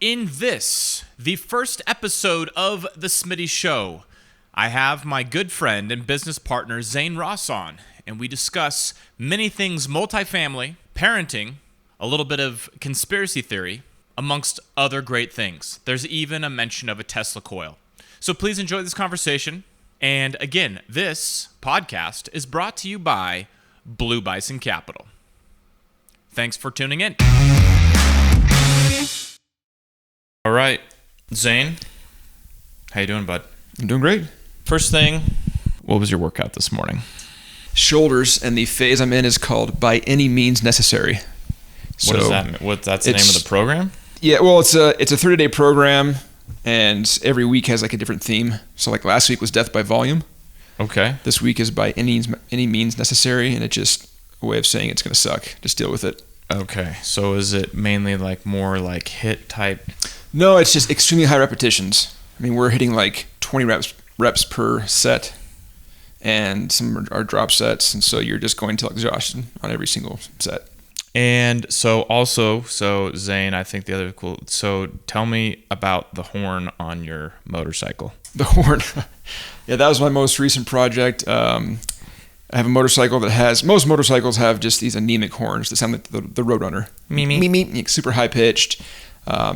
In this, the first episode of The Smitty Show, I have my good friend and business partner, Zane Ross, on, and we discuss many things multifamily, parenting, a little bit of conspiracy theory, amongst other great things. There's even a mention of a Tesla coil. So please enjoy this conversation. And again, this podcast is brought to you by Blue Bison Capital. Thanks for tuning in. All right, Zane, how you doing, bud? I'm doing great. First thing, what was your workout this morning? Shoulders, and the phase I'm in is called By Any Means Necessary. What does that mean? That's the name of the program? Yeah, well, it's a 30-day program, and every week has like a different theme. So like last week was Death by Volume. Okay. This week is By Any Means Necessary, and it's just a way of saying it's going to suck. Just deal with it. Okay, so is it mainly like more like HIIT type? No, it's just extremely high repetitions. I mean, we're hitting like 20 reps per set, and some are drop sets, and so you're just going to exhaustion on every single set. And so Zane, I think the other cool. So tell me about the horn on your motorcycle. The horn. Yeah, that was my most recent project. I have a motorcycle that has, most motorcycles have just these anemic horns that sound like the Roadrunner. Me. Super high pitched.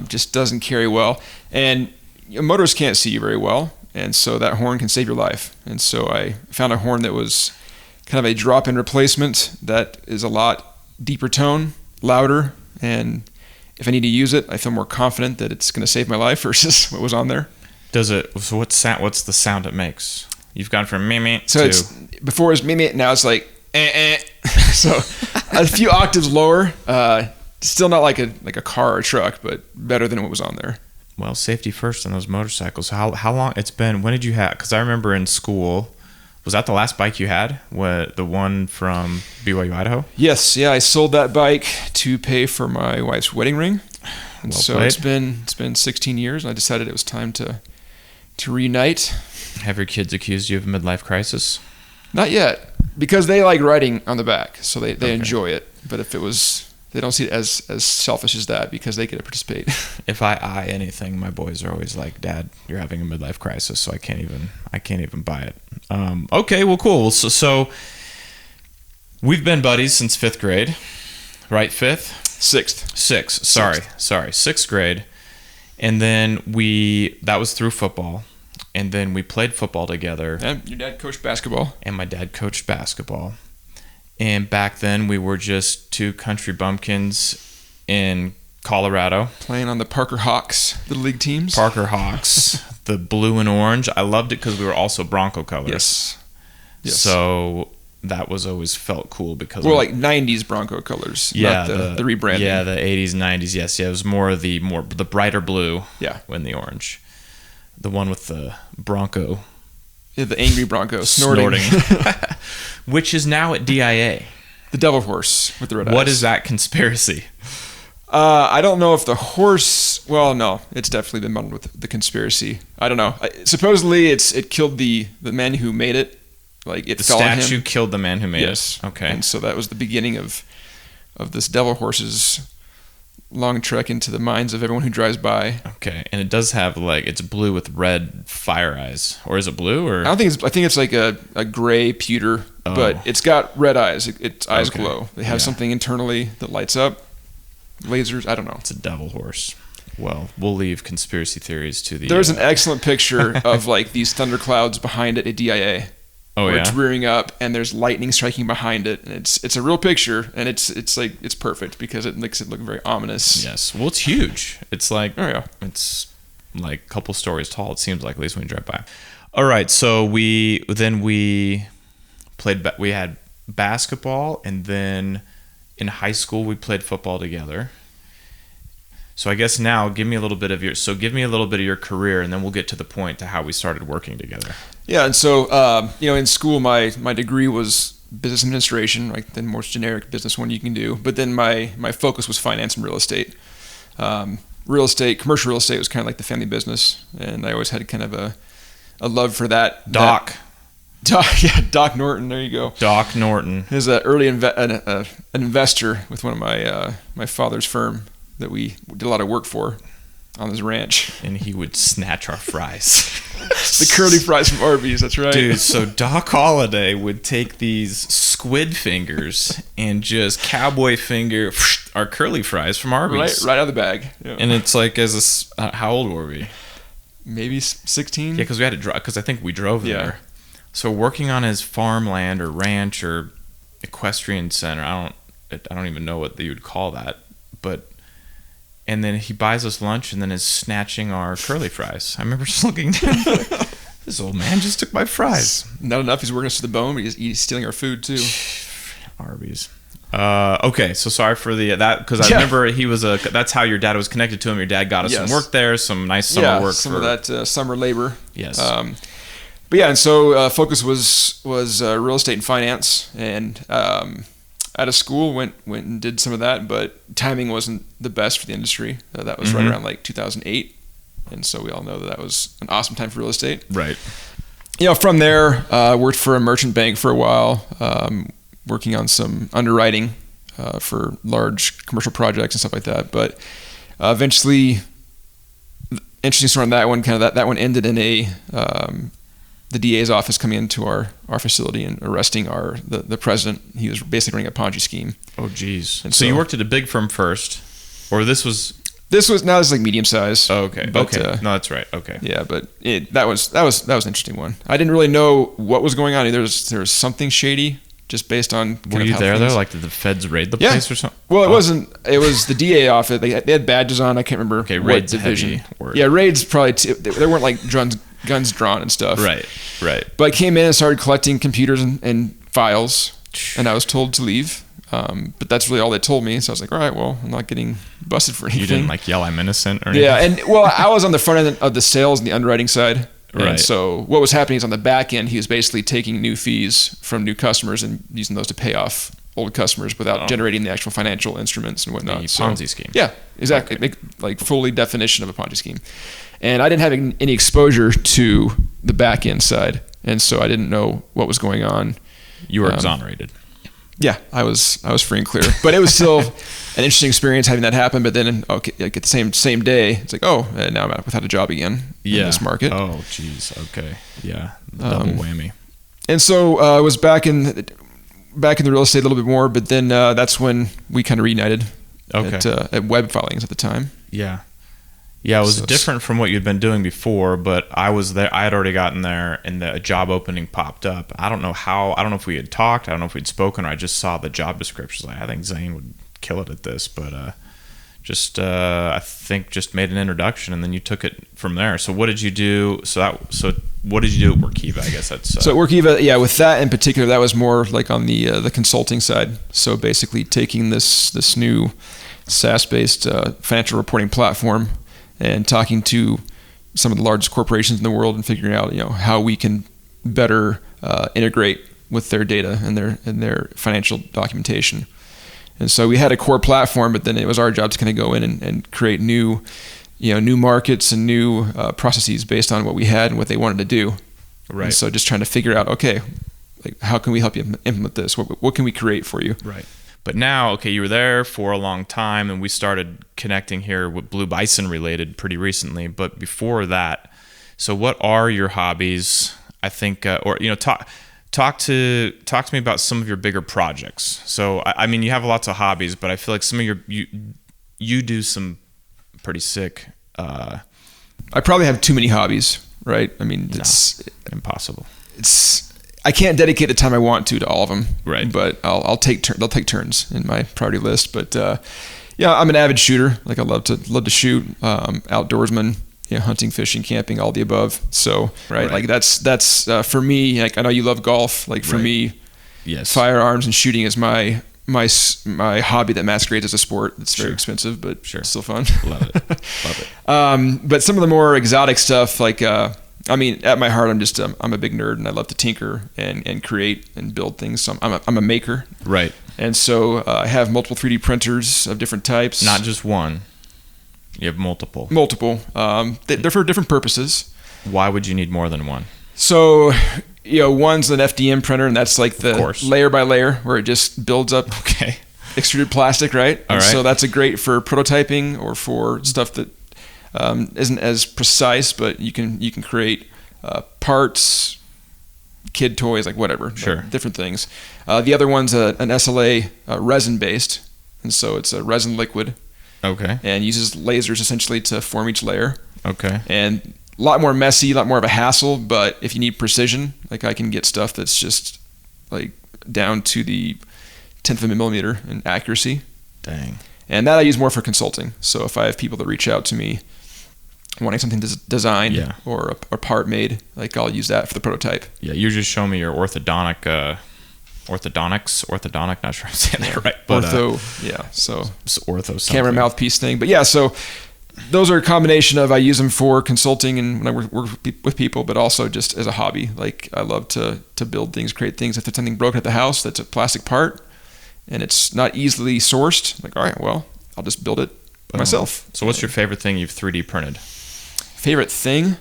Just doesn't carry well. And motorists can't see you very well. And so that horn can save your life. And so I found a horn that was kind of a drop-in replacement that is a lot deeper tone, louder. And if I need to use it, I feel more confident that it's going to save my life versus what was on there. So what's the sound it makes? You've gone from me so to... it's before it was me, now it's like So a few octaves lower. Still not like a car or a truck, but better than what was on there. Well, safety first on those motorcycles. How long it's been? When did you have? Because I remember in school, was that the last bike you had? The one from BYU, Idaho? Yes, yeah. I sold that bike to pay for my wife's wedding ring. And well so played. it's been 16 years, and I decided it was time to reunite. Have your kids accused you of a midlife crisis? Not yet, because they like riding on the back, so they enjoy it. But if it was, they don't see it as selfish as that because they get to participate. If I eye anything, my boys are always like, "Dad, you're having a midlife crisis," so I can't even buy it. Okay, well, cool. So we've been buddies since 5th grade, right? 5th? 6th. Sorry, 6th grade, and then that was through football. And then we played football together. And your dad coached basketball. And my dad coached basketball. And back then, we were just two country bumpkins in Colorado. Playing on the Parker Hawks Little League teams. Parker Hawks, the blue and orange. I loved it because we were also Bronco colors. Yes. So that was always felt cool because... Well, like 90s Bronco colors, not the rebranding. Yeah, the 80s, 90s, yes. Yeah, it was more the brighter blue than the orange. The one with the Bronco. Yeah, the angry Bronco snorting. Which is now at DIA. The devil horse with the red eyes. What is that conspiracy? I don't know if the horse... Well, no. It's definitely been muddled with the conspiracy. I don't know. Supposedly, it killed the man who made it. Like it fell on him. The statue killed the man who made it? Yes. Okay. And so that was the beginning of this devil horse's long trek into the minds of everyone who drives by. Okay, and it does have it's blue with red fire eyes, or is it blue? Or I think it's like a gray pewter, but it's got red eyes. Its eyes glow. They have something internally that lights up. Lasers. I don't know. It's a devil horse. Well, we'll leave conspiracy theories to the. There's an excellent picture of like these thunderclouds behind it at DIA. Oh yeah. It's rearing up, and there's lightning striking behind it, and it's a real picture, and it's perfect because it makes it look very ominous. Yes, well, it's huge. It's like it's like a couple stories tall. It seems like, at least when you drive by. All right, so we played. We had basketball, and then in high school we played football together. So I guess now give me a little bit of your career, and then we'll get to the point to how we started working together. Yeah, and so in school my degree was business administration, like the most generic business one you can do. But then my focus was finance and real estate. Commercial real estate was kind of like the family business, and I always had kind of a love for that. Doc Norton. There you go. Doc Norton. He was an early an investor with one of my father's firm that we did a lot of work for. on his ranch. And he would snatch our fries. The curly fries from Arby's, that's right. Dude, so Doc Holliday would take these squid fingers and just cowboy finger our curly fries from Arby's. Right out of the bag. Yeah. And it's like, how old were we? Maybe 16? Yeah, because we had to drive, because I think we drove there. So working on his farmland or ranch or equestrian center, I don't even know what you would call that, but... And then he buys us lunch and then is snatching our curly fries. I remember just looking down. This old man just took my fries. Not enough. He's working us to the bone, but he's stealing our food too. Arby's. Okay, so sorry for that, because I remember that's how your dad was connected to him. Your dad got us some work there, some nice summer work. Some of that summer labor. Yes. But yeah, and so focus was real estate and finance, and out of school went and did some of that, but timing wasn't the best for the industry. That was right around like 2008, and so we all know that was an awesome time for real estate. Right. From there, worked for a merchant bank for a while, working on some underwriting for large commercial projects and stuff like that. But eventually, interesting story on that one. Kind of that one ended in the DA's office coming into our facility and arresting the president. He was basically running a Ponzi scheme. Oh, geez. So you worked at a big firm first, or this was now it's like medium size. Oh, okay. But, okay. No, that's right. Okay. Yeah, but that was an interesting one. I didn't really know what was going on. There was something shady just based on. Were you there? Like, did the feds raid the place or something? Well, it wasn't. It was the DA office. They had badges on. I can't remember. Okay, what division. Yeah, raids probably. There weren't like guns drawn and stuff. Right. But I came in and started collecting computers and files, and I was told to leave. But that's really all they told me. So I was like, all right, well, I'm not getting busted for anything. You didn't like yell, I'm innocent or anything? Yeah, and well, I was on the front end of the sales and the underwriting side. Right. And so what was happening is on the back end, he was basically taking new fees from new customers and using those to pay off old customers without generating the actual financial instruments and whatnot. The Ponzi scheme. Yeah, exactly. Okay. Like fully definition of a Ponzi scheme. And I didn't have any exposure to the back end side, and so I didn't know what was going on. You were exonerated. Yeah, I was free and clear, but it was still an interesting experience having that happen. But then, like at the same day, it's like, now I'm without a job again in this market. Oh, geez. Okay. Yeah, double whammy. And so I was back in the real estate a little bit more, but then that's when we kind of reunited at web filings at the time. Yeah. Yeah, it was different from what you'd been doing before, but I was there. I had already gotten there, and a job opening popped up. I don't know if we had talked. I don't know if we'd spoken, or I just saw the job description. Like, I think Zane would kill it at this, but I think just made an introduction, and then you took it from there. So what did you do? So what did you do at Workiva? I guess that's so at Workiva. Yeah, with that in particular, that was more like on the consulting side. So basically, taking this new SaaS-based financial reporting platform and talking to some of the largest corporations in the world and figuring out, how we can better integrate with their data and their financial documentation. And so we had a core platform, but then it was our job to kind of go in and create new markets and new processes based on what we had and what they wanted to do. Right. And so just trying to figure out, okay, like how can we help you implement this? What can we create for you? Right. But now, you were there for a long time, and we started connecting here with Blue Bison related pretty recently. But before that, so what are your hobbies? I think, talk to me about some of your bigger projects. So, I mean, you have lots of hobbies, but I feel like some of you do some pretty sick. I probably have too many hobbies, right? I mean, it's impossible. I can't dedicate the time I want to all of them, right? But I'll take turns in my priority list. But I'm an avid shooter. Like I love to shoot, outdoorsman, hunting, fishing, camping, all the above. So right. Like that's for me. Like I know you love golf. Like for me, yes, firearms and shooting is my hobby that masquerades as a sport. It's very expensive, but it's still fun. Love it. But some of the more exotic stuff, like. I mean, at my heart, I'm a big nerd, and I love to tinker and create and build things. So I'm a maker, right? And so I have multiple 3D printers of different types. Not just one. You have multiple. They're for different purposes. Why would you need more than one? So, one's an FDM printer, and that's like the layer by layer where it just builds up. Okay. Extruded plastic, right? All right. So that's great for prototyping or for stuff that. isn't as precise, but you can create parts, kid toys, like whatever, sure, like different things. The other one's an SLA resin based, and so it's a resin liquid. Okay. And uses lasers essentially to form each layer. Okay. And a lot more messy, a lot more of a hassle, but if you need precision, like I can get stuff that's just like down to the 10th of a millimeter in accuracy. Dang. And that I use more for consulting. So if I have people that reach out to me wanting something designed or a part made, like I'll use that for the prototype. Yeah, you just show me your orthodontic, not sure I'm saying that right. But, ortho, so ortho something. Camera mouthpiece thing. But yeah, so those are a combination of I use them for consulting and when I work with people, but also just as a hobby. Like I love to build things, create things. If there's something broken at the house that's a plastic part and it's not easily sourced, like, all right, well, I'll just build it myself. So what's your favorite thing you've 3D printed? Favorite thing?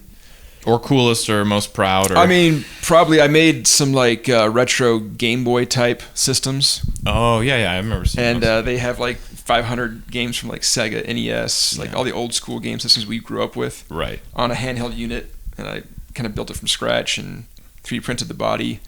Or coolest or most proud? Or... I mean, probably I made some like retro Game Boy type systems. Oh, yeah, I remember seeing those. And they have like 500 games from like Sega, NES, like all the old school game systems we grew up with. Right. On a handheld unit. And I kind of built it from scratch and 3D printed the body,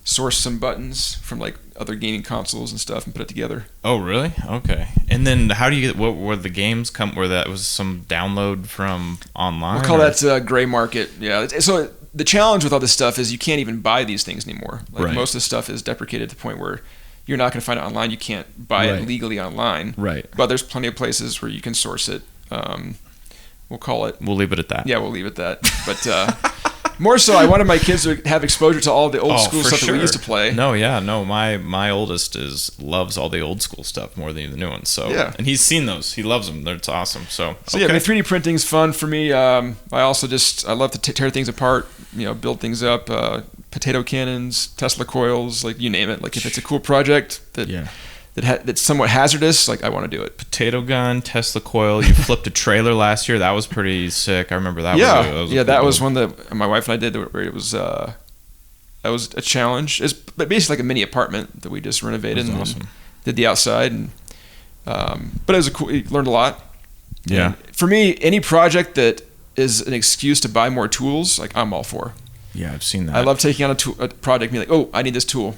sourced some buttons from like other gaming consoles and stuff and put it together. Oh, really? Okay. And then how do you get, what were the games where that was some download from online? We'll call that gray market. Yeah. So the challenge with all this stuff is you can't even buy these things anymore. Like most of the stuff is deprecated to the point where you're not going to find it online. You can't buy it legally online. Right. But there's plenty of places where you can source it. We'll leave it at that. Yeah, we'll leave it at that. But more so, I wanted my kids to have exposure to all the old school stuff that we used to play. No, my oldest loves all the old school stuff more than the new ones. So and he's seen those. He loves them. It's awesome. So yeah, 3D printing is fun for me. I also I love to tear things apart. Build things up. Potato cannons, Tesla coils, like you name it. Like if it's a cool project that's somewhat hazardous, like I want to do it. Potato gun, Tesla coil. You flipped a trailer last year. That was pretty sick. I remember that. That was one that my wife and I did. Where it was that was a challenge. It's basically like a mini apartment that we just renovated and awesome. Did the outside. And but it was you learned a lot. Yeah. And for me, any project that is an excuse to buy more tools, like I'm all for. Yeah, I've seen that. I love taking on a project and be like, oh, I need this tool.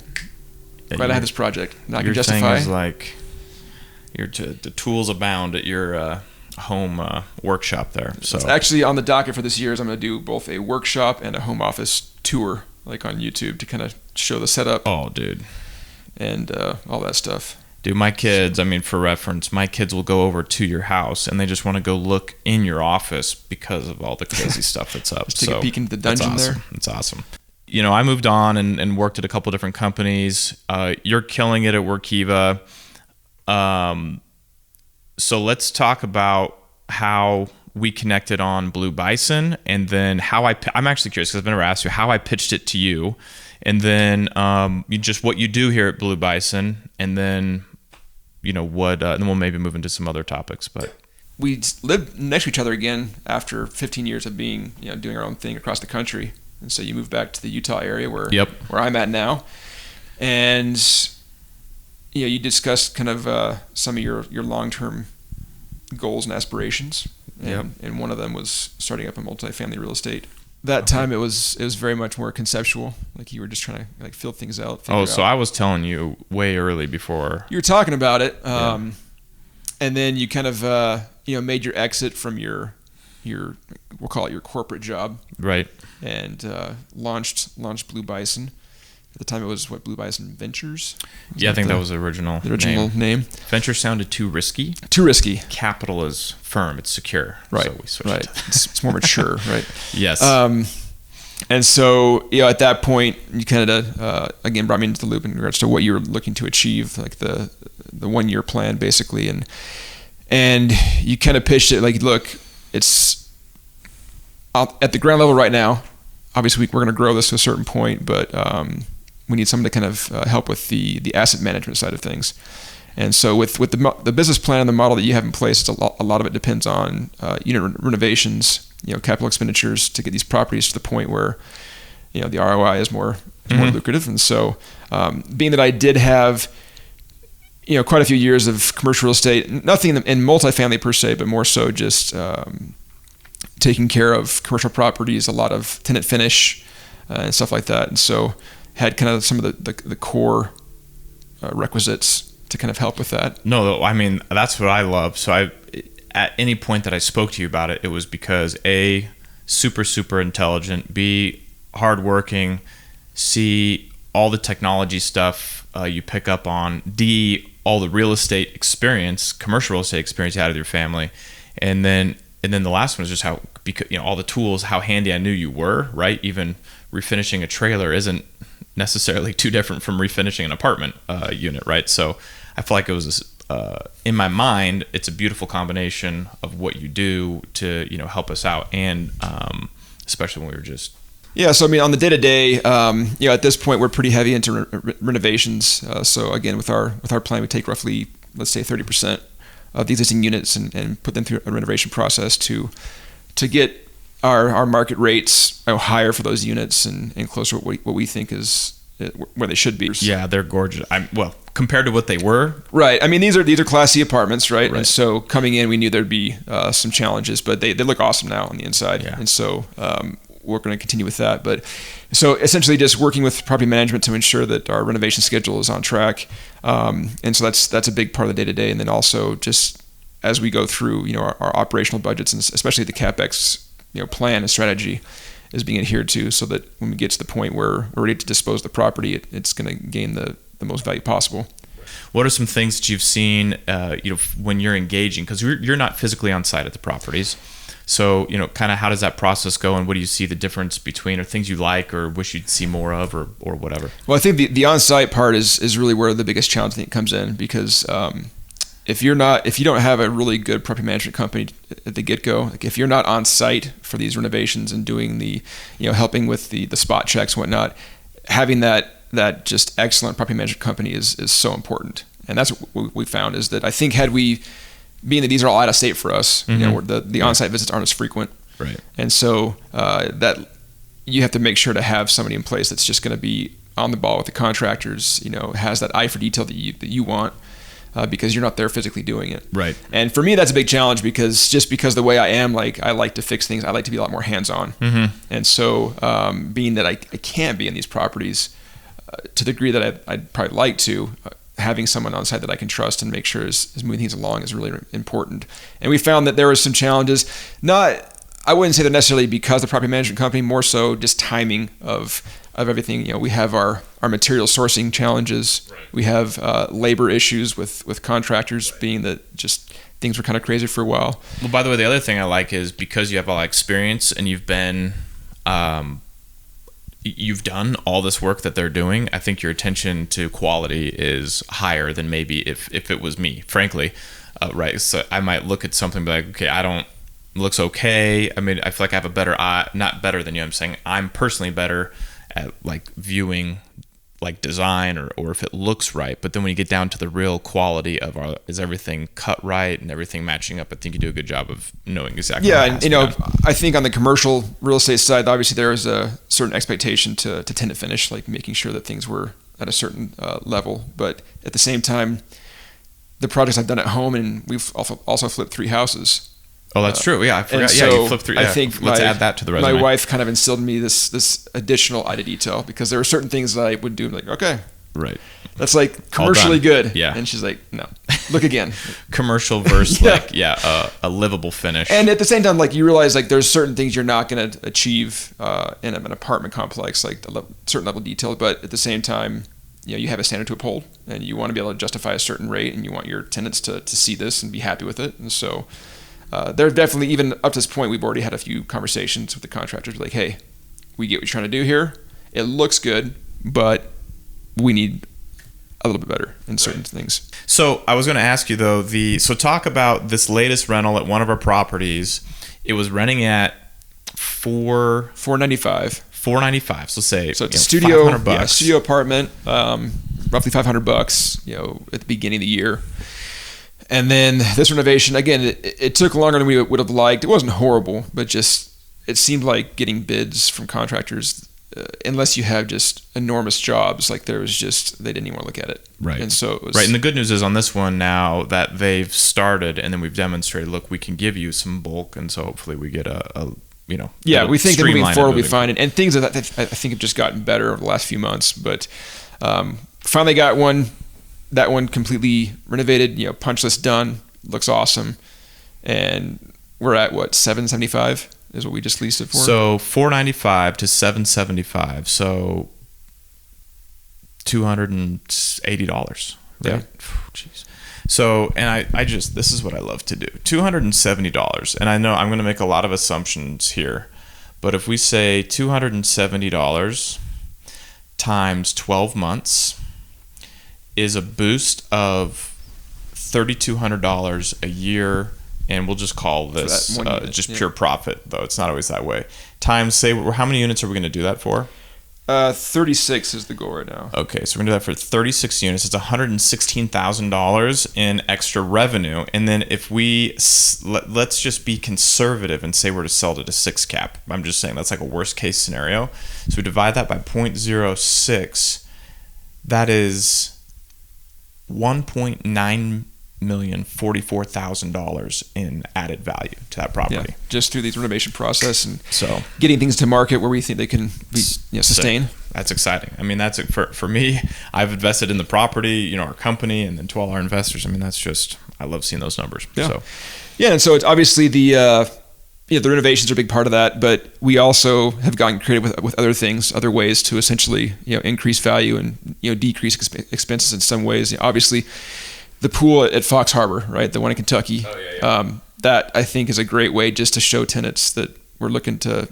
Glad I have this project. Now I can justify. Your thing is like the tools abound at your home workshop there. So it's actually on the docket for this year is I'm going to do both a workshop and a home office tour, like on YouTube, to kind of show the setup. Oh, dude. And all that stuff. Dude, my kids, I mean, for reference, my kids will go over to your house and they just want to go look in your office because of all the crazy stuff that's up. Just take a peek into the dungeon there. It's awesome. I moved on and worked at a couple different companies. You're killing it at Workiva. So let's talk about how we connected on Blue Bison, and then how I'm actually curious because I've never asked you how I pitched it to you, and then just what you do here at Blue Bison, and then what, and then we'll maybe move into some other topics. But we lived next to each other again after 15 years of being doing our own thing across the country. And so you move back to the Utah area where I'm at now, and you discussed kind of some of your long-term goals and aspirations, and one of them was starting up a multifamily real estate. That time it was very much more conceptual, like you were just trying to like feel things out. So I was telling you way early before you were talking about it, and then you kind of made your exit from your we'll call it your corporate job, right? And launched Blue Bison. At the time, it was Blue Bison Ventures. I think that was the original name. Venture sounded too risky. Too risky. Capital is firm; it's secure. Right. So we switched. Right. It's more mature. Right. Yes. And so at that point, you kind of again brought me into the loop in regards to what you were looking to achieve, like the 1 year plan, basically, and you kind of pitched it like, look, it's at the ground level right now. Obviously, we're going to grow this to a certain point, but we need someone to kind of help with the asset management side of things. And so with the business plan and the model that you have in place, it's a lot of it depends on unit renovations, capital expenditures to get these properties to the point where the ROI is more lucrative. And so being that I did have quite a few years of commercial real estate, nothing in multifamily per se, but more so just taking care of commercial properties, a lot of tenant finish and stuff like that. And so had kind of some of the core requisites to kind of help with that. No, I mean, that's what I love. So at any point that I spoke to you about it, it was because A, super, super intelligent, B, hardworking, C, all the technology stuff you pick up on, D, all the real estate experience, commercial real estate experience you had with your family. And then the last one is just how, because, all the tools, how handy I knew you were, right? Even refinishing a trailer isn't necessarily too different from refinishing an apartment unit, right? So I feel like it was in my mind, it's a beautiful combination of what you do to help us out, and especially when we were just so I mean, on the day-to-day, at this point we're pretty heavy into renovations. So again, with our plan, we take roughly, let's say, 30% of the existing units and put them through a renovation process to get our market rates higher for those units and closer to what we think is where they should be. Yeah, they're gorgeous. Compared to what they were. Right. I mean, these are Class C apartments, right? And so coming in, we knew there'd be some challenges, but they look awesome now on the inside. Yeah. And so we're going to continue with that. But so essentially just working with property management to ensure that our renovation schedule is on track. And so that's a big part of the day-to-day. And then also just as we go through, our operational budgets, and especially the CapEx, plan and strategy is being adhered to, so that when we get to the point where we're ready to dispose of the property, it's going to gain the most value possible. What are some things that you've seen, when you're engaging, because you're not physically on site at the properties, so kind of how does that process go, and what do you see the difference between, or things you like or wish you'd see more of, or whatever? Well, I think the on-site part is really where the biggest challenge, I think, comes in, because if you don't have a really good property management company at the get-go, like if you're not on site for these renovations and doing the, helping with the spot checks and whatnot, having that just excellent property management company is so important. And that's what we found, is that I think being that these are all out of state for us, the on-site visits aren't as frequent. Right. And so that you have to make sure to have somebody in place that's just going to be on the ball with the contractors, has that eye for detail that you want. Because you're not there physically doing it. Right. And for me, that's a big challenge, because the way I am, I like to fix things. I like to be a lot more hands-on. Mm-hmm. And so being that I can't be in these properties to the degree that I'd probably like to, having someone on site that I can trust and make sure is moving things along is really important. And we found that there were some challenges, I wouldn't say they're necessarily because the property management company, more so just timing of everything. We have our material sourcing challenges. Right. We have labor issues with contractors, being that just things were kind of crazy for a while. Well, by the way, the other thing I like is because you have all that experience and you've been, you've done all this work that they're doing, I think your attention to quality is higher than maybe if it was me, frankly. Right. So I might look at something and be like, okay, looks okay. I mean, I feel like I have a better eye, not better than you. I'm saying I'm personally better at viewing design or if it looks right. But then when you get down to the real quality of is everything cut right and everything matching up, I think you do a good job of knowing exactly. Yeah, and I think on the commercial real estate side, obviously there is a certain expectation to tenant finish, making sure that things were at a certain level. But at the same time, the projects I've done at home, and we've also flipped 3 houses. Oh, that's true. Yeah, I forgot. So you flipped 3. Yeah. I think let's add that to the resume. My wife kind of instilled in me this additional eye to detail, because there were certain things that I would do, okay, right, that's commercially good. Yeah, and she's like, no, look again. Commercial versus a livable finish. And at the same time, you realize there's certain things you're not going to achieve in an apartment complex, certain level of detail. But at the same time, you have a standard to uphold, and you want to be able to justify a certain rate, and you want your tenants to see this and be happy with it. And so there definitely, even up to this point, we've already had a few conversations with the contractors, hey, we get what you're trying to do here. It looks good, but we need a little bit better in certain things. So I was going to ask you though, so talk about this latest rental at one of our properties. It was renting at $495. $495. So say so it's a studio, $500. Studio apartment, roughly $500 at the beginning of the year. And then this renovation, again, it took longer than we would have liked. It wasn't horrible, but just it seemed like getting bids from contractors unless you have just enormous jobs, like there was just, they didn't even want to look at it. Right. And so it was, right. And the good news is on this one now that they've started and then we've demonstrated, look, we can give you some bulk. And so hopefully we get yeah, we think that moving forward we'll be fine. And things that I think have just gotten better over the last few months. But finally got that one completely renovated, punch list done, looks awesome. And we're at what, $775 is what we just leased it for? So $495 to $775. So $280. Right? Yeah. Jeez. So, and I just, this is what I love to do. $270. And I know I'm going to make a lot of assumptions here, but if we say $270 times 12 months is a boost of $3,200 a year, and we'll just call this just pure profit, though it's not always that way. Times, say, how many units are we going to do that for? 36 is the goal right now. Okay, so we're going to do that for 36 units. It's $116,000 in extra revenue. And then if we, let's just be conservative and say we're to sell it at a 6 cap. I'm just saying that's like a worst case scenario. So we divide that by 0.06. That is $1,944,000 in added value to that property. Yeah, just through these renovation process and so getting things to market where we think they can be sustain. That's exciting. I mean, that's for me. I've invested in the property, our company, and then to all our investors. I mean, that's just, I love seeing those numbers. Yeah. So, yeah, and so it's obviously the renovations are a big part of that, but we also have gotten creative with other things, other ways to essentially increase value and decrease expenses in some ways. Obviously, the pool at Fox Harbor, right, the one in Kentucky. Oh, yeah. That I think is a great way just to show tenants that we're looking to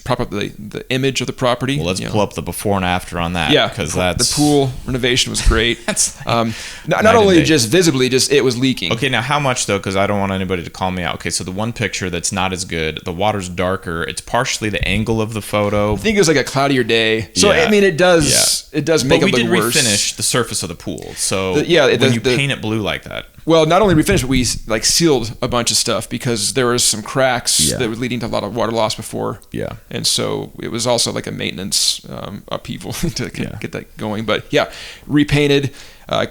prop up the image of the property. Well, let's pull up the before and after on that. Yeah, because that's the pool renovation was great. That's not only just visibly, just it was leaking. Okay, now how much though? Because I don't want anybody to call me out. Okay, so the one picture that's not as good, the water's darker. It's partially the angle of the photo. I think it was like a cloudier day. So I mean, it does make it look worse. But we did refinish the surface of the pool. So when you paint it blue like that. Well, not only refinished, but we sealed a bunch of stuff because there was some cracks that were leading to a lot of water loss before. Yeah. And so it was also like a maintenance upheaval to get that going. But yeah, repainted,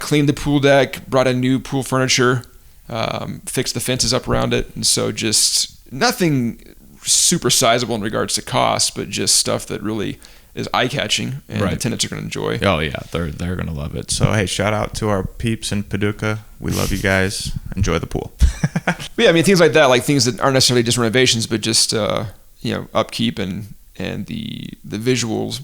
cleaned the pool deck, brought in new pool furniture, fixed the fences up around it. And so just nothing super sizable in regards to cost, but just stuff that really is eye-catching and the tenants are going to enjoy. Oh yeah, they're going to love it. So hey, shout out to our peeps in Paducah. We love you guys. Enjoy the pool. But yeah, I mean things like that, like things that aren't necessarily just renovations, but just upkeep and the visuals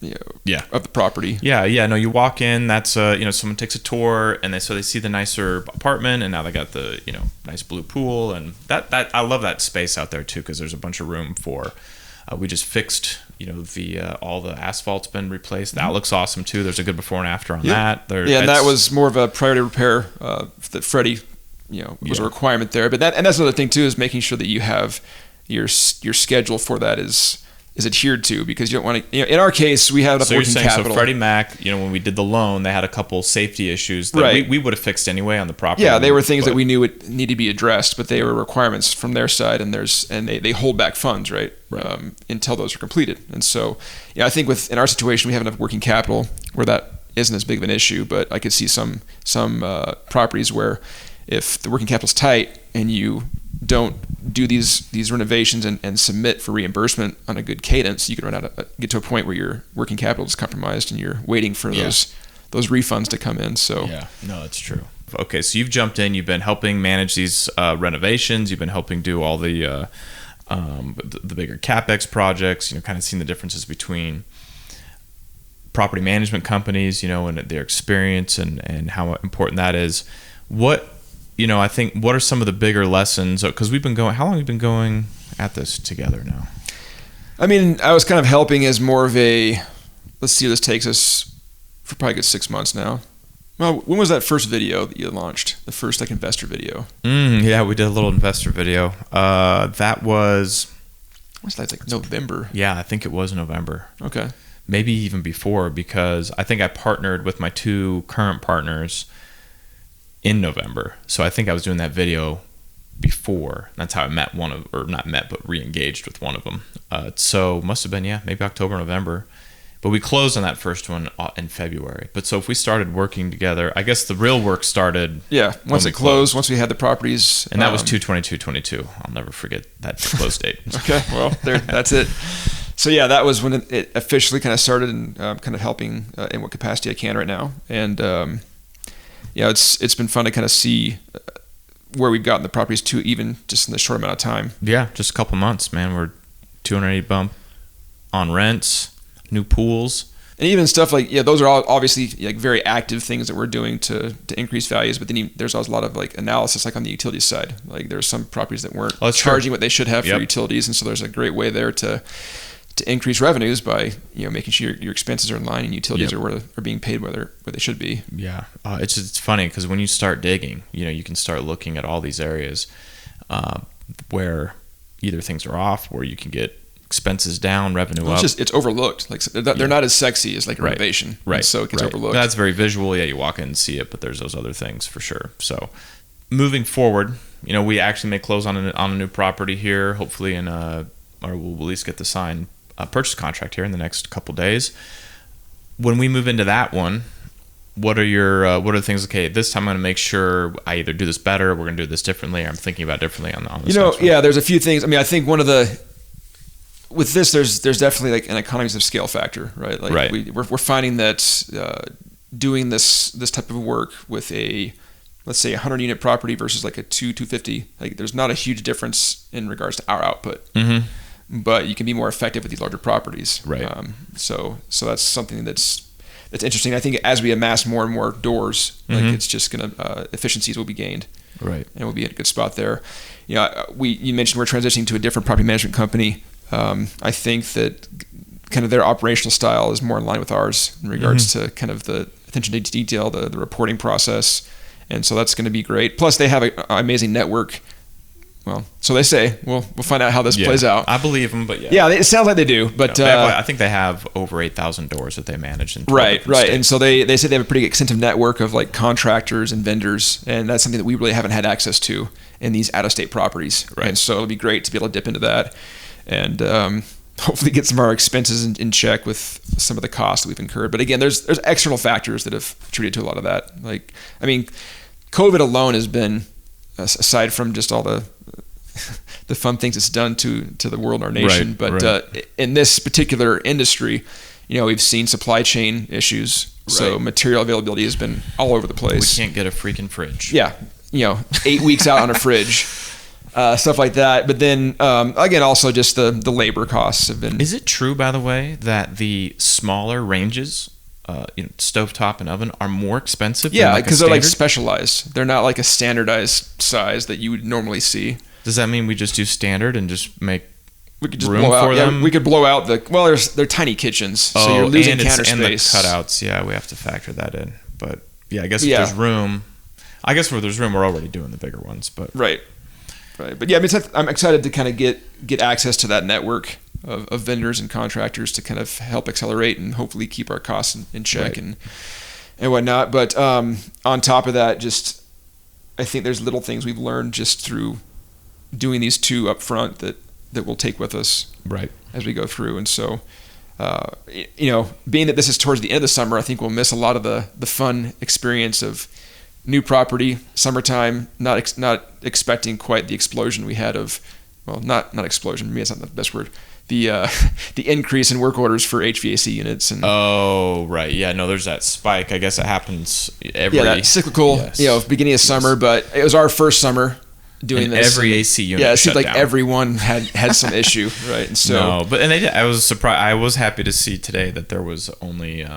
of the property. No, you walk in, that's someone takes a tour and they see the nicer apartment and now they got the nice blue pool, and that I love that space out there too because there's a bunch of room for we just fixed all the asphalt's been replaced. That looks awesome too. There's a good before and after on that. And that was more of a priority repair that Freddie was a requirement there. But that's another thing too, is making sure that you have your schedule for that is adhered to, because you don't want to. In our case, we have working capital. So Freddie Mac, when we did the loan, they had a couple safety issues that we would have fixed anyway on the property. Yeah, they were things that we knew would need to be addressed, but they were requirements from their side, and they hold back funds, right. Until those are completed. And so, I think in our situation, we have enough working capital where that isn't as big of an issue. But I could see some properties where if the working capital's tight and you don't do these renovations and submit for reimbursement on a good cadence, you can get to a point where your working capital is compromised and you're waiting for those refunds to come in. So it's true. Okay, so you've jumped in, you've been helping manage these renovations, you've been helping do all the bigger CapEx projects, kind of seeing the differences between property management companies, and their experience and how important that is. I think what are some of the bigger lessons? Because how long have we been going at this together now? I mean, I was kind of helping as more of a, let's see, this takes us for probably a good 6 months now. Well, when was that first video that you launched? The first investor video? Yeah, we did a little investor video. That was... What's that? It's like November. Yeah, I think it was November. Okay. Maybe even before, because I think I partnered with my 2 current partners in November. So I think I was doing that video before. That's how I met but re-engaged with one of them. So must have been, maybe October, November. But we closed on that first one in February. But so if we started working together, I guess the real work started. Yeah, once it closed, once we had the properties. And that was 2/22/22. I'll never forget that close date. Okay, well, that's it. So yeah, that was when it officially kind of started, and kind of helping in what capacity I can right now. And it's been fun to kind of see where we've gotten the properties to, even just in this short amount of time. Yeah, just a couple months, man. We're 280 bump on rents. New pools, and even stuff like those are all obviously like very active things that we're doing to increase values. But then there's also a lot of like analysis, like on the utilities side. Like there's some properties that weren't charging what they should have for utilities, and so there's a great way there to increase revenues by making sure your expenses are in line and utilities are being paid where they should be. Yeah, it's funny because when you start digging, you can start looking at all these areas where either things are off, where you can get expenses down, revenue up. It's overlooked. Like they're not as sexy as like a renovation, right? So it gets overlooked. That's very visual. Yeah, you walk in and see it, but there's those other things for sure. So moving forward, we actually may close on a new property here, hopefully or we'll at least get the signed purchase contract here in the next couple days. When we move into that one, what are the things? Okay, this time I'm going to make sure I either do this better, we're going to do this differently, or I'm thinking about differently on this. There's a few things. I mean, I think with this, there's definitely like an economies of scale factor, right? Like we're finding that doing this type of work with let's say 100 unit property versus like a 250, like there's not a huge difference in regards to our output, but you can be more effective with these larger properties, right? So that's something that's interesting. I think as we amass more and more doors, like it's just gonna efficiencies will be gained, right? And we'll be in a good spot there. You mentioned we're transitioning to a different property management company. I think that kind of their operational style is more in line with ours in regards to kind of the attention to detail, the reporting process. And so that's going to be great. Plus they have an amazing network. Well, so they say. We'll find out how this plays out. I believe them, but it sounds like they do. But I think they have over 8,000 doors that they manage in right. States. And so they say they have a pretty extensive network of like contractors and vendors, and that's something that we really haven't had access to in these out-of-state properties. Right. And so it'll be great to be able to dip into that. And hopefully get some of our expenses in check with some of the costs that we've incurred. But again, there's external factors that have contributed to a lot of that. Like, I mean, COVID alone has been, aside from just all the fun things it's done to the world and our nation, in this particular industry, we've seen supply chain issues. Right. So material availability has been all over the place. We can't get a freaking fridge. Yeah, 8 weeks out on a fridge. Stuff like that. But then, again, also just the labor costs have been... Is it true, by the way, that the smaller ranges, stovetop and oven, are more expensive than because they're like specialized. They're not like a standardized size that you would normally see. Does that mean we just do standard and just make room for them? We could blow out they're tiny kitchens, so you're losing counter space. And the cutouts, we have to factor that in. But, I guess if there's room... I guess where there's room, we're already doing the bigger ones, but... Right. But I'm excited to kind of get access to that network of vendors and contractors to kind of help accelerate and hopefully keep our costs in check and whatnot. But on top of that, just I think there's little things we've learned just through doing these two up front that we'll take with us as we go through. And so, being that this is towards the end of the summer, I think we'll miss a lot of the fun experience of new property, summertime, not expecting quite the explosion we had not explosion, maybe that's not the best word, the increase in work orders for HVAC units. And there's that spike. I guess it happens every... that cyclical, beginning of summer, but it was our first summer doing this. Every AC unit it seemed like down. Everyone had some issue, right? And so they did. I was surprised. I was happy to see today that there was only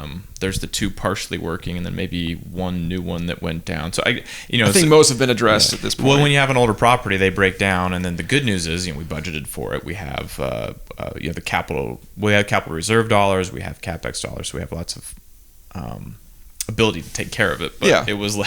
there's the two partially working, and then maybe one new one that went down. So I think most have been addressed at this point. Well, when you have an older property, they break down, and then the good news is we budgeted for it. We have the capital. We have capital reserve dollars. We have capex dollars. So we have lots of ability to take care of it, but it was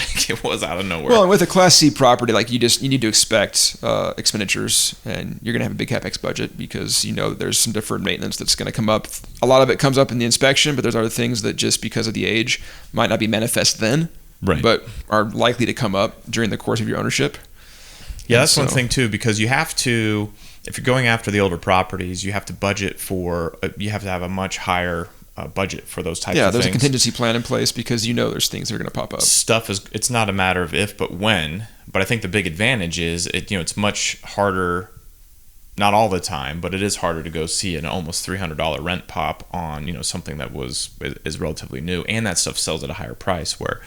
out of nowhere. Well, and with a Class C property, like you need to expect expenditures, and you're gonna have a big capex budget because there's some deferred maintenance that's gonna come up. A lot of it comes up in the inspection, but there's other things that just because of the age might not be manifest then, but are likely to come up during the course of your ownership. Yeah, that's one thing too, because you have to, if you're going after the older properties, you have to budget for, you have to have a much higher budget for those types of things. Yeah, there's a contingency plan in place because there's things that are going to pop up. It's not a matter of if, but when. But I think the big advantage is, it's much harder, not all the time, but it is harder to go see an almost $300 rent pop on, something that is relatively new. And that stuff sells at a higher price, where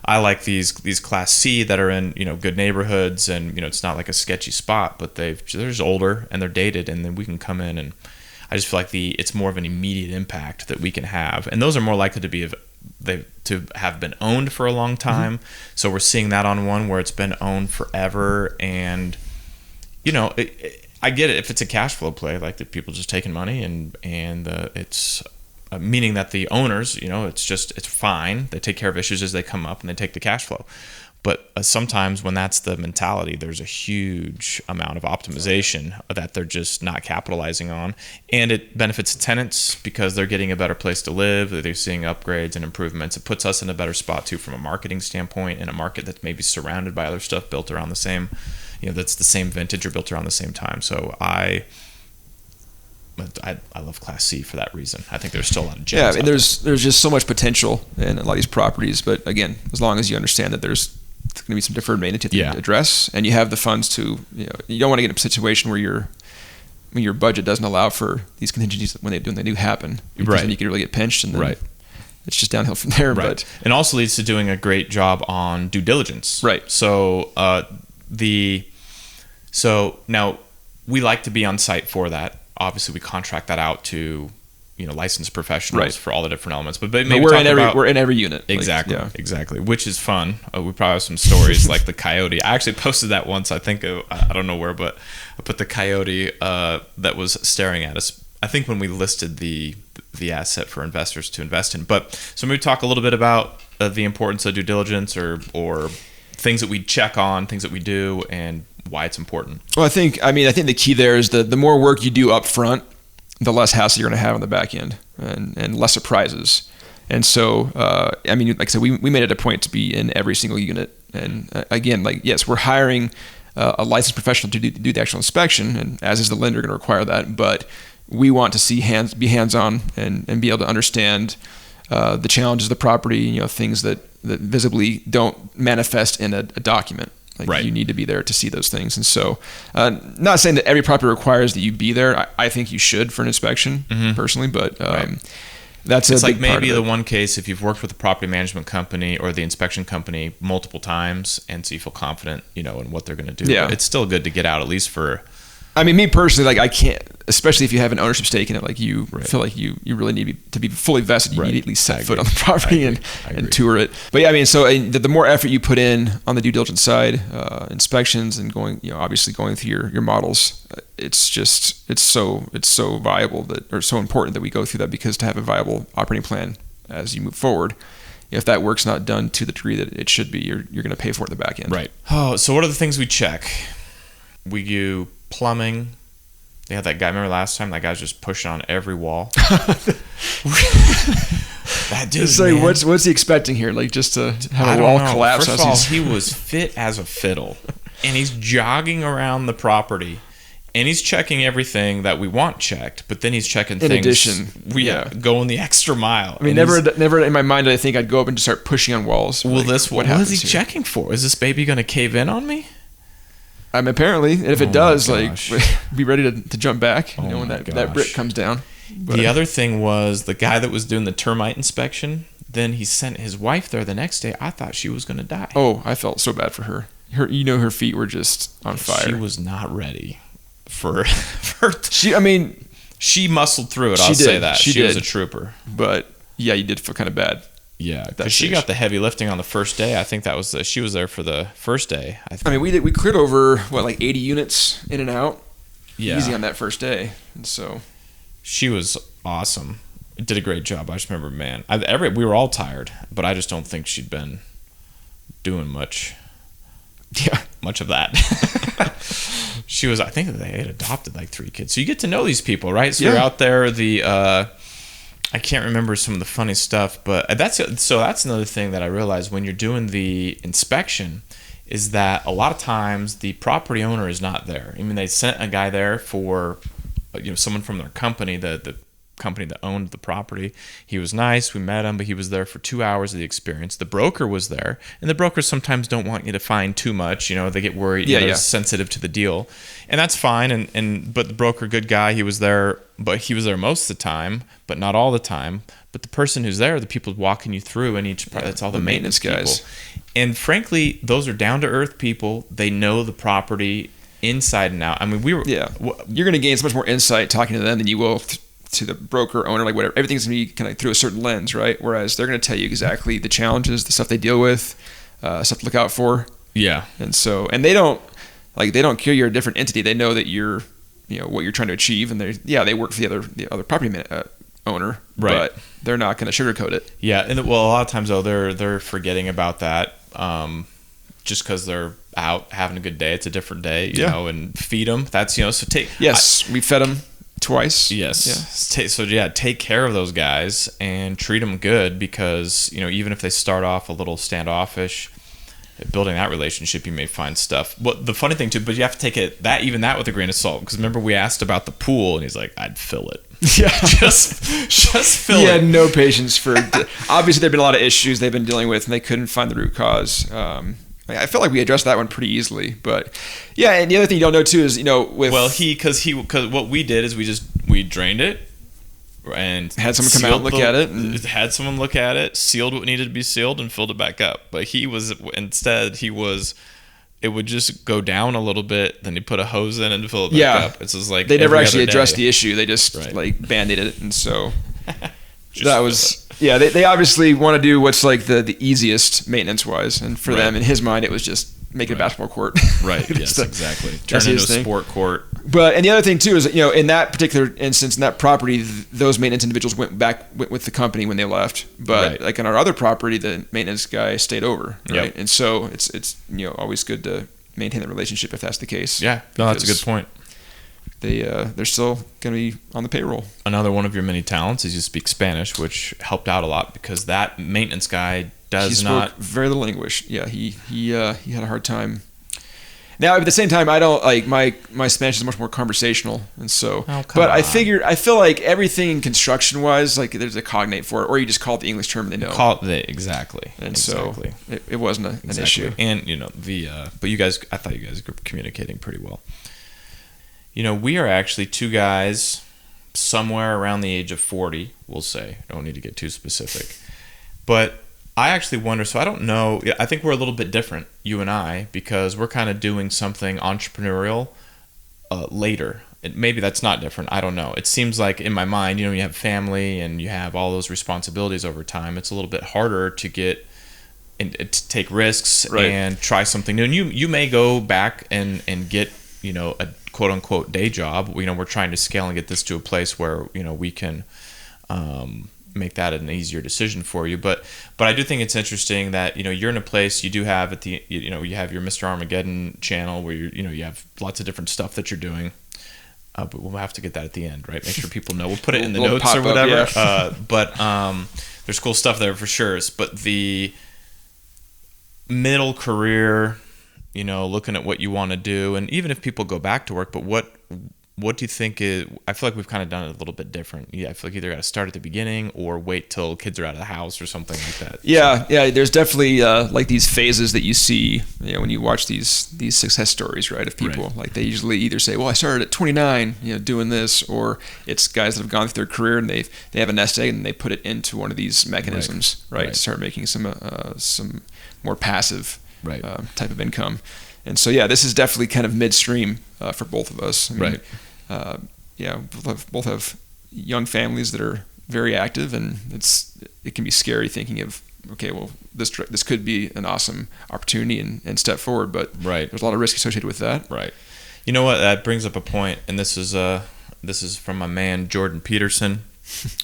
I like these Class C that are in good neighborhoods, and it's not like a sketchy spot, but they're just older and they're dated, and then we can come in, and I just feel like it's more of an immediate impact that we can have, and those are more likely to have been owned for a long time. Mm-hmm. So we're seeing that on one where it's been owned forever, and I get it if it's a cash flow play, like the people just taking money and it's. Meaning that the owners, it's fine. They take care of issues as they come up, and they take the cash flow. But sometimes when that's the mentality, there's a huge amount of optimization that they're just not capitalizing on. And it benefits tenants because they're getting a better place to live. They're seeing upgrades and improvements. It puts us in a better spot too from a marketing standpoint, in a market that's maybe surrounded by other stuff built around the same, that's the same vintage or built around the same time. So I love Class C for that reason. I think there's still a lot of gems. Yeah, I mean, there's just so much potential in a lot of these properties. But again, as long as you understand that there's going to be some deferred maintenance you have to address, and you have the funds to, you don't want to get in a situation where your budget doesn't allow for these contingencies when they do happen. Because then you can really get pinched, and then it's just downhill from there. Right. But it also leads to doing a great job on due diligence. Right. So so now we like to be on site for that. Obviously, we contract that out to licensed professionals for all the different elements. But maybe we're in every unit. Exactly, exactly, which is fun. We probably have some stories like the coyote. I actually posted that once. I think I don't know where, but I put the coyote that was staring at us. I think when we listed the asset for investors to invest in. But so maybe talk a little bit about the importance of due diligence or things that we check on, things that we do, and why it's important. Well, I think the key there is the more work you do up front, the less hassle you're going to have on the back end, and less surprises. And so, like I said, we made it a point to be in every single unit. And again, yes, we're hiring a licensed professional to do the actual inspection, and as is the lender going to require that. But we want to be hands-on and be able to understand the challenges of the property, things that visibly don't manifest in a document. You need to be there to see those things. And so, not saying that every property requires that you be there. I think you should for an inspection, personally, but that's it's a big like maybe part of the one case if you've worked with the property management company or the inspection company multiple times, and so you feel confident, in what they're going to do. Yeah. It's still good to get out at least for. I mean, me personally, I can't, especially if you have an ownership stake in it, you feel like you really need to be fully vested. You need to at least set foot on the property and tour it. But yeah, I mean, so the more effort you put in on the due diligence side, inspections and obviously going through your models, it's so viable or so important that we go through that, because to have a viable operating plan as you move forward, if that work's not done to the degree that it should be, you're going to pay for it in the back end. Right. Oh, so what are the things we check? We do plumbing. They had that guy. Remember last time? That guy's just pushing on every wall. That dude. It's like, what's he expecting here? Just to have a wall collapse? First of all, he was fit as a fiddle, and he's jogging around the property, and he's checking everything that we want checked. But then he's checking things. In addition, going the extra mile. I mean, never in my mind did I think I'd go up and just start pushing on walls. Well, what is he checking for? Is this baby going to cave in on me? Apparently, and if it does, be ready to jump back. When that brick comes down. But the other thing was the guy that was doing the termite inspection. Then he sent his wife there the next day. I thought she was going to die. Oh, I felt so bad for her. Her feet were just on fire. She was not ready for. She muscled through it. I'll say that she was a trooper. But yeah, you did feel kind of bad. Yeah, because she got the heavy lifting on the first day. I think that was she was there for the first day. We cleared over 80 units in and out, easy on that first day, and so she was awesome. Did a great job. I just remember, man, we were all tired, but I just don't think she'd been doing much. Yeah, much of that. She was. I think they had adopted 3 kids, so you get to know these people, right? So you're out there. I can't remember some of the funny stuff, but that's another thing that I realized when you're doing the inspection is that a lot of times the property owner is not there. I mean, they sent a guy there for, someone from their company, the company that owned the property. He was nice. We met him, but he was there for 2 hours of the experience. The broker was there, and the brokers sometimes don't want you to find too much. They get worried. They're sensitive to the deal, and that's fine. But the broker, good guy, he was there, but he was there most of the time, but not all the time. But the person who's there, the people walking you through, and that's all the maintenance guys. People. And frankly, those are down to earth people. They know the property inside and out. I mean, you're going to gain so much more insight talking to them than you will to the broker, owner, like whatever. Everything's going to be kind of through a certain lens, right? Whereas they're going to tell you exactly the challenges, the stuff they deal with, stuff to look out for. Yeah. And they don't care you're a different entity. They know that you're, what you're trying to achieve, and they work for the other property owner, right? But they're not going to sugarcoat it. Yeah, and a lot of times though they're forgetting about that, just because they're out having a good day. It's a different day, and feed them. That's so take. Yes, we fed them twice. Yes. Yeah. Take care of those guys and treat them good, because even if they start off a little standoffish, building that relationship, you may find stuff. Well, the funny thing too, but you have to take that with a grain of salt, because remember we asked about the pool, and he's like, I'd fill it. Yeah, just fill it. He had no patience for. Obviously, there've been a lot of issues they've been dealing with, and they couldn't find the root cause. I feel like we addressed that one pretty easily, but yeah. And the other thing you don't know too is because what we did is we drained it and had someone come out and look at it. Had someone look at it, sealed what needed to be sealed, and filled it back up. But it would just go down a little bit, then you put a hose in and fill it back up. It's just like they never actually addressed the issue. They just band-aided it, and so that was. Yeah, they obviously want to do what's like the easiest maintenance-wise, and for them, in his mind, it was just make it a basketball court. Right. Yes, exactly. Turn it into a sport court. And the other thing too is in that particular instance, in that property, those maintenance individuals went with the company when they left. But like in our other property, the maintenance guy stayed over. Right. Yep. And so it's always good to maintain the relationship if that's the case. Yeah. No, that's a good point. They're still going to be on the payroll. Another one of your many talents is you speak Spanish, which helped out a lot, because that maintenance guy he spoke very little English. Yeah, he had a hard time. Now, at the same time, I don't like my Spanish is much more conversational, and so. I feel like everything construction wise, like there's a cognate for it, or you just call it the English term they know. Exactly. And so it wasn't an issue. And but you guys, I thought you guys were communicating pretty well. We are actually two guys somewhere around the age of 40, we'll say. I don't need to get too specific. But I actually wonder, so I don't know, I think we're a little bit different, you and I, because we're kind of doing something entrepreneurial later. Maybe that's not different, I don't know. It seems like in my mind, you have family and you have all those responsibilities over time. It's a little bit harder to get and to take risks and try something new. And you may go back and get, a quote unquote day job. We're trying to scale and get this to a place where we can make that an easier decision for you. But I do think it's interesting that you're in a place you do have you have your Mr. Armageddon channel where you have lots of different stuff that you're doing. But we'll have to get that at the end, right? Make sure people know. We'll put it in the notes or whatever. But there's cool stuff there for sure. But the middle career, looking at what you want to do, and even if people go back to work, but what do you think is? I feel like we've kind of done it a little bit different. Yeah, I feel like either got to start at the beginning or wait till kids are out of the house or something like that. Yeah. There's definitely like these phases that you see, when you watch these success stories, right? Of people like they usually either say, "Well, I started at 29, doing this," or it's guys that have gone through their career and they have a nest egg and they put it into one of these mechanisms, right? To start making some more passive type of income. And so, this is definitely kind of midstream for both of us. I mean, both have young families that are very active, and it can be scary thinking of, okay, well, this could be an awesome opportunity and step forward, but there's a lot of risk associated with that. Right. You know what? That brings up a point, and this is from my man Jordan Peterson.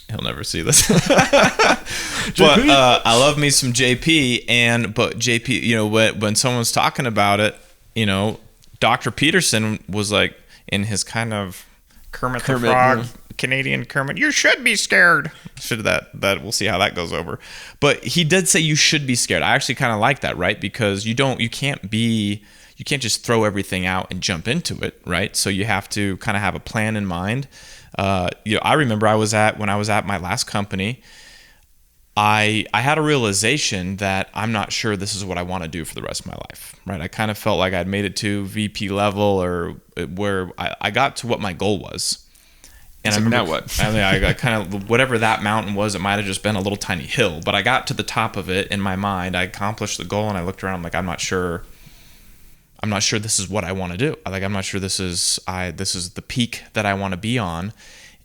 He'll never see this. But I love me some JP, but JP, when someone's talking about it, Dr. Peterson was like in his kind of Kermit the Frog Canadian Kermit, you should be scared. That we'll see how that goes over. But he did say you should be scared. I actually kind of like that, right? Because you can't just throw everything out and jump into it, right? So you have to kind of have a plan in mind. I remember when I was at my last company, I had a realization that I'm not sure this is what I want to do for the rest of my life, right? I kind of felt like I'd made it to VP level, or where I got to what my goal was. And I remember, now what? I kind of, whatever that mountain was, it might have just been a little tiny hill, but I got to the top of it in my mind. I accomplished the goal, and I looked around, I'm like, I'm not sure this is what I want to do. I'm not sure this is the peak that I want to be on.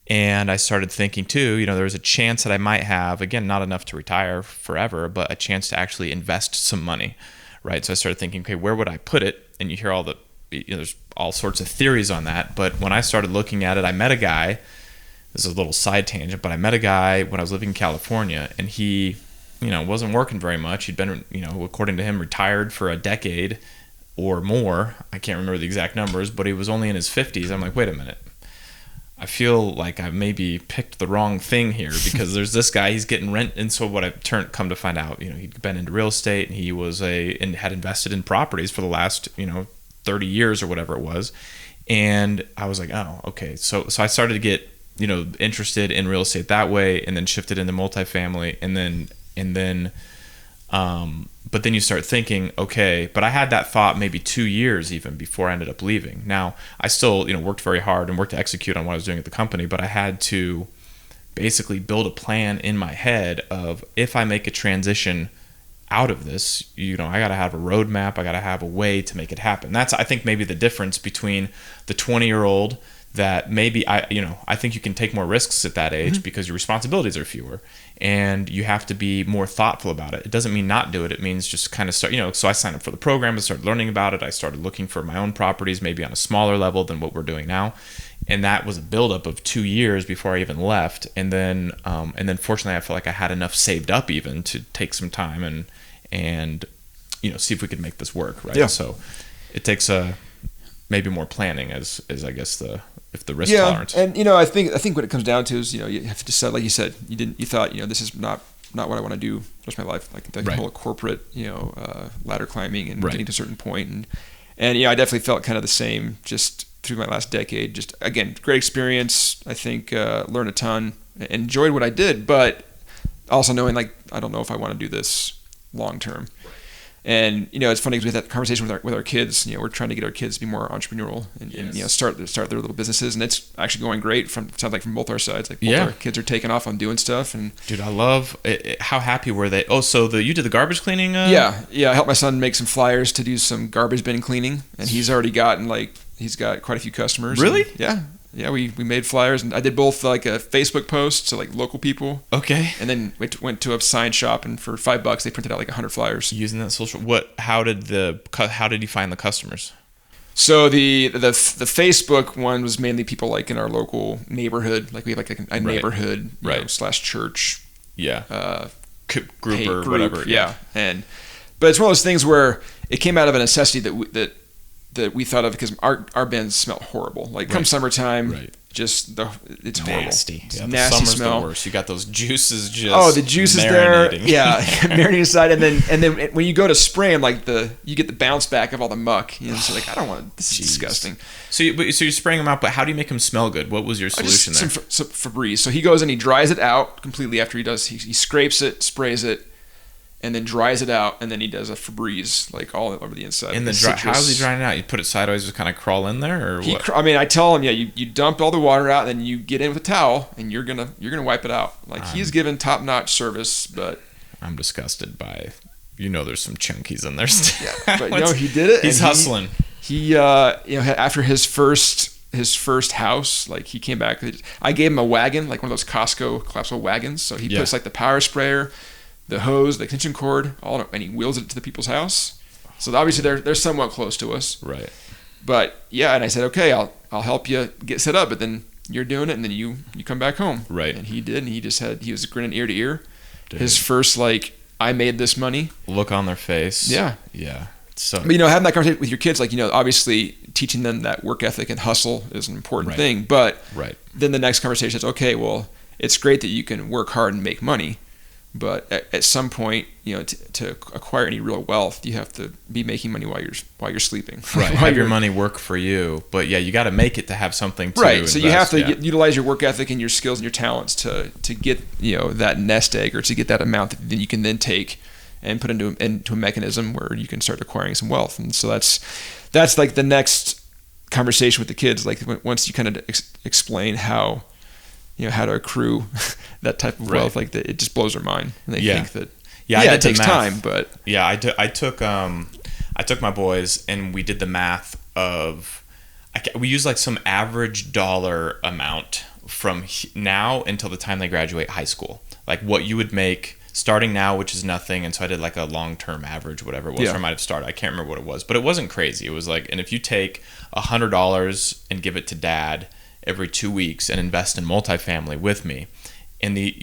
And I started thinking too, there was a chance that I might have, again, not enough to retire forever, but a chance to actually invest some money, right? So I started thinking, okay, where would I put it? And you hear there's all sorts of theories on that. But when I started looking at it, I met a guy, this is a little side tangent, but I met a guy when I was living in California, and he, wasn't working very much. He'd been, according to him, retired for a decade or more. I can't remember the exact numbers, but he was only in his 50s. I'm like, wait a minute. I feel like I maybe picked the wrong thing here, because there's this guy, he's getting rent. And so what I've come to find out, he'd been into real estate, and he was and had invested in properties for the last, 30 years or whatever it was. And I was like, oh, okay. So I started to get, interested in real estate that way, and then shifted into multifamily, but then you start thinking, okay, but I had that thought maybe 2 years even before I ended up leaving. Now, I still, worked very hard and worked to execute on what I was doing at the company, but I had to basically build a plan in my head of, if I make a transition out of this, I got to have a roadmap. I got to have a way to make it happen. That's, I think, maybe the difference between the 20-year-old that maybe I think you can take more risks at that age, because your responsibilities are fewer, and you have to be more thoughtful about it. It doesn't mean not do it. It means just kind of start, so I signed up for the program and started learning about it. I started looking for my own properties, maybe on a smaller level than what we're doing now. And that was a buildup of 2 years before I even left. And then fortunately I felt like I had enough saved up even to take some time and see if we could make this work. Right. Yeah. So it takes maybe more planning as I guess if the risk tolerance. And I think what it comes down to is you have to decide, like you said, you thought this is not what I want to do the rest of my life, like the whole corporate ladder climbing and getting to a certain point, and I definitely felt kind of the same just through my last decade. Just again, great experience. I think learned a ton, enjoyed what I did, but also knowing like I don't know if I want to do this long term. And it's funny because we had that conversation with our kids. We're trying to get our kids to be more entrepreneurial and start their little businesses, and it's actually going great. Sounds like from both our sides. Like both our kids are taking off on doing stuff. And dude, I love it. How happy were they? Oh, so you did the garbage cleaning? Yeah. I helped my son make some flyers to do some garbage bin cleaning, and he's already gotten he's got quite a few customers. Really? And, yeah, we made flyers, and I did both like a Facebook post to like local people. Okay. And then went to a sign shop, and for $5 they printed out like 100 flyers. Using that social. How did you find the customers? So the Facebook one was mainly people like in our local neighborhood. Like we have like a neighborhood / church. Yeah. Group or whatever. Yeah. But it's one of those things where it came out of a necessity that we thought of because our bins smell horrible. Like come summertime, just it's horrible. Nasty. It's yeah, nasty summer's smell. The worst. You got those juices just the juice is there. Yeah, marinating aside, and then when you go to spray them, like you get the bounce back of all the muck. So like I don't want to. This is disgusting. So you're spraying them out, but how do you make them smell good? What was your solution there? Some Febreze. So he goes and he dries it out completely after he does. He scrapes it, sprays it, and then dries it out, and then he does a Febreze like all over the inside. And how is he drying it out? You put it sideways, just kind of crawl in there, or what? I tell him, you dump all the water out, and then you get in with a towel, and you're gonna wipe it out. Like he's given top notch service, but I'm disgusted by. There's some chunkies in there still. Yeah, but he did it. He's hustling. He after his first house, like he came back. I gave him a wagon, like one of those Costco collapsible wagons. So he puts like the power sprayer, the hose, the extension cord, and he wheels it to the people's house. So obviously they're somewhat close to us. Right. But and I said, okay, I'll help you get set up, but then you're doing it, and then you come back home. Right. And he did, and he was grinning ear to ear. Dude. His first I made this money look on their face. Yeah. Yeah. So, but having that conversation with your kids, like, obviously teaching them that work ethic and hustle is an important thing. But then the next conversation is, okay, well, it's great that you can work hard and make money, but at some point, to acquire any real wealth, you have to be making money while you're sleeping. Right. Have your money work for you, but yeah, you got to make it to have something to invest. So you have to utilize your work ethic and your skills and your talents to get that nest egg, or to get that amount that then you can then take and put into a mechanism where you can start acquiring some wealth. And so that's like the next conversation with the kids. Like, once you kind of explain how to accrue that type of wealth, like it just blows their mind, and they think that it takes time. But I took my boys and we did the math of, we use like some average dollar amount from now until the time they graduate high school, like what you would make starting now, which is nothing. And so I did like a long-term average, whatever it was, or I might have started, I can't remember what it was, but it wasn't crazy. It was like, and if you take $100 and give it to dad every 2 weeks and invest in multifamily with me, and they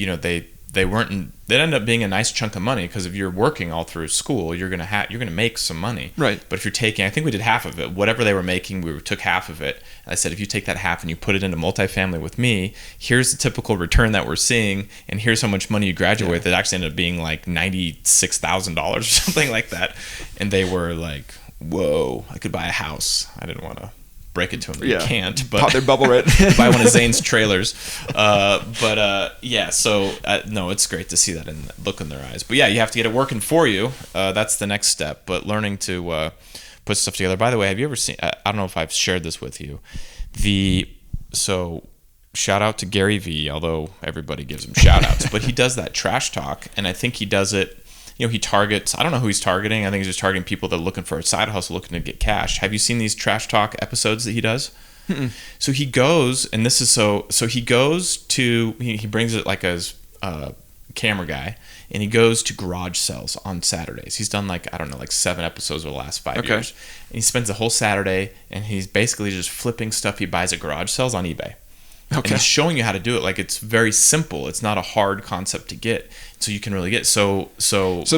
end up being a nice chunk of money, because if you're working all through school, you're gonna make some money. Right. But if you're taking, I think we did half of it, whatever they were making, we took half of it. And I said, if you take that half and you put it into multifamily with me, here's the typical return that we're seeing, and here's how much money you graduate with. It actually ended up being like $96,000 or something like that. And they were like, whoa, I could buy a house. I didn't want to break it to them. You can't, but pop their bubble right. Buy one of Zane's trailers. So no, it's great to see that and look in their eyes. But yeah, you have to get it working for you. That's the next step. But learning to put stuff together. By the way, have you ever seen? I don't know if I've shared this with you. So shout out to Gary V. Although everybody gives him shout outs, but he does that trash talk, and I think he does it. He targets, I don't know who he's targeting. I think he's just targeting people that are looking for a side hustle, looking to get cash. Have you seen these trash talk episodes that he does? Mm-mm. So he goes, and this is so he goes to, he brings it like as a camera guy, and he goes to garage sales on Saturdays. He's done like 7 episodes over the last 5 years. And he spends the whole Saturday, and he's basically just flipping stuff he buys at garage sales on eBay. And he's showing you how to do it. Like, it's very simple. It's not a hard concept to get, so you can really get. So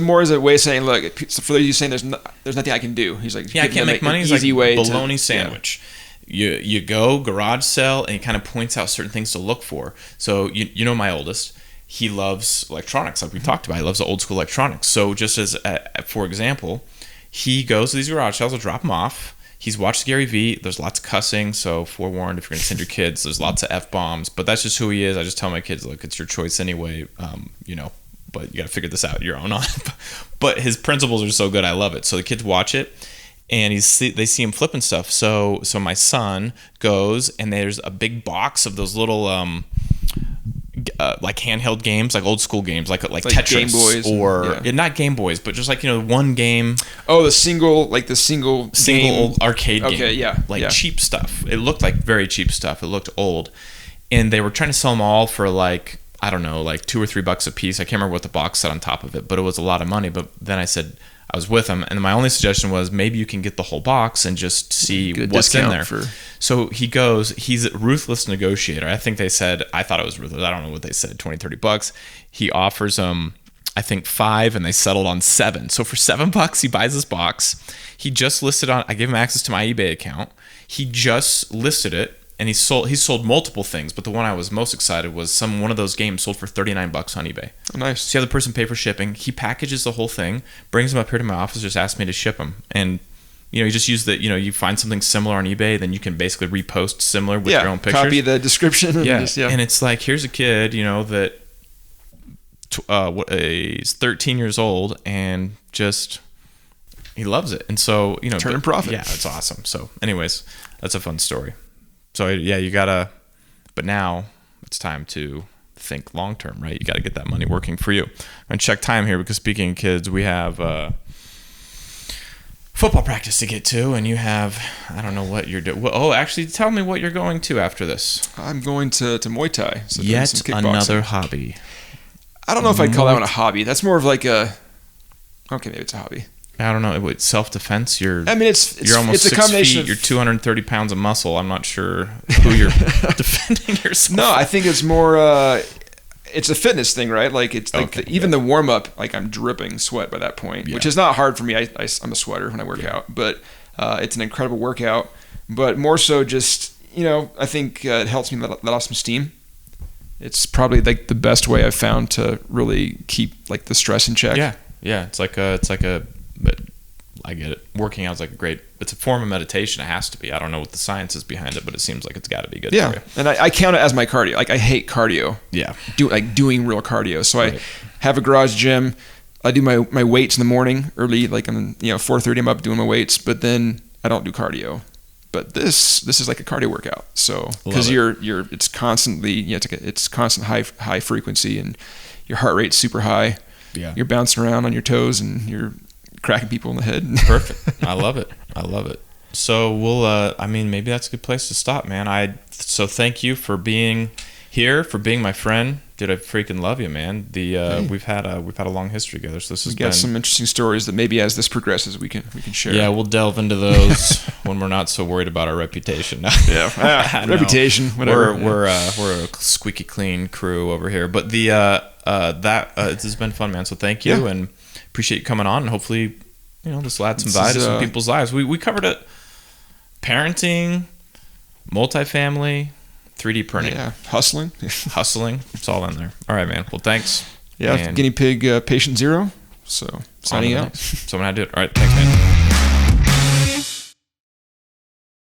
more as a way of saying, look, for you saying there's nothing I can do. He's like, I can't make money. He's easy like way bologna sandwich. Yeah. You go garage sell, and he kind of points out certain things to look for. So my oldest, he loves electronics, like we talked about. He loves the old school electronics. So just as for example, he goes to these garage sales. I'll drop him off. He's watched Gary V. There's lots of cussing, so forewarned if you're going to send your kids. There's lots of F-bombs, but that's just who he is. I just tell my kids, look, it's your choice anyway, but you got to figure this out your own on. But his principles are so good, I love it. So the kids watch it, and they see him flipping stuff. So my son goes, and there's a big box of those little like handheld games, like old school games, like Tetris, Game Boys, or not Game Boys, but just like one game. Oh, the single game. Old arcade game. Okay, yeah, cheap stuff. It looked like very cheap stuff. It looked old, and they were trying to sell them all for like, I don't know, like $2 or $3 a piece. I can't remember what the box said on top of it, but it was a lot of money. But then I said, I was with him, and my only suggestion was maybe you can get the whole box and just see what's in there. So he goes, he's a ruthless negotiator. I think they said, I thought it was ruthless, I don't know what they said, $20, $30. He offers them, I think 5, and they settled on 7. So for $7, he buys this box. He just listed I gave him access to my eBay account. He just listed it, and he sold multiple things, but the one I was most excited was one of those games sold for $39 on eBay. Oh, nice. So you have the person pay for shipping. He packages the whole thing, brings them up here to my office, just asks me to ship them. And you just use you find something similar on eBay, then you can basically repost similar with your own pictures. Copy the description. And it's like, here's a kid, that he's 13 years old, and just he loves it. And so turn profit. Yeah, it's awesome. So anyways, that's a fun story. So yeah, you gotta, but now it's time to think long term, right? You gotta get that money working for you. I'm gonna check time here, because speaking of kids, we have football practice to get to, and you have, I don't know what you're doing. Oh, actually, tell me what you're going to after this. I'm going to Muay Thai. So yet another hobby. I don't know if I'd call that one a hobby. That's more of like maybe it's a hobby. I don't know. It's self-defense. You're almost it's a 6 combination feet. You're 230 pounds of muscle. I'm not sure who you're defending yourself. No, I think it's more. it's a fitness thing, right? Like it's like even the warm up, like I'm dripping sweat by that point, which is not hard for me. I'm a sweater when I work out, but it's an incredible workout. But more so, just I think it helps me let off some steam. It's probably like the best way I've found to really keep like the stress in check. Yeah. It's like a. I get it. Working out is like it's a form of meditation. It has to be. I don't know what the science is behind it, but it seems like it's got to be good for you. And I count it as my cardio. Like I hate cardio. Yeah. Doing real cardio. So I have a garage gym. I do my weights in the morning early, like 4:30 I'm up doing my weights, but then I don't do cardio. But this is like a cardio workout. So because it's constantly it's constant high frequency and your heart rate's super high. Yeah. You're bouncing around on your toes and you're cracking people in the head. Perfect. I love it. So we'll maybe that's a good place to stop, man. So thank you for being here, for being my friend. Dude, I freaking love you, man. We've had a long history together, so this has been some interesting stories that maybe as this progresses we can share. Yeah, we'll delve into those when we're not so worried about our reputation. Reputation, whatever. We're a squeaky clean crew over here, but this has been fun, man. So thank you and appreciate you coming on, and hopefully this will add some value to some people's lives. We covered it: parenting, multifamily, 3D printing. Yeah, hustling. It's all in there. All right, man. Well, thanks. Yeah, guinea pig patient zero. So signing out. Someone had to do it. All right, thanks, man.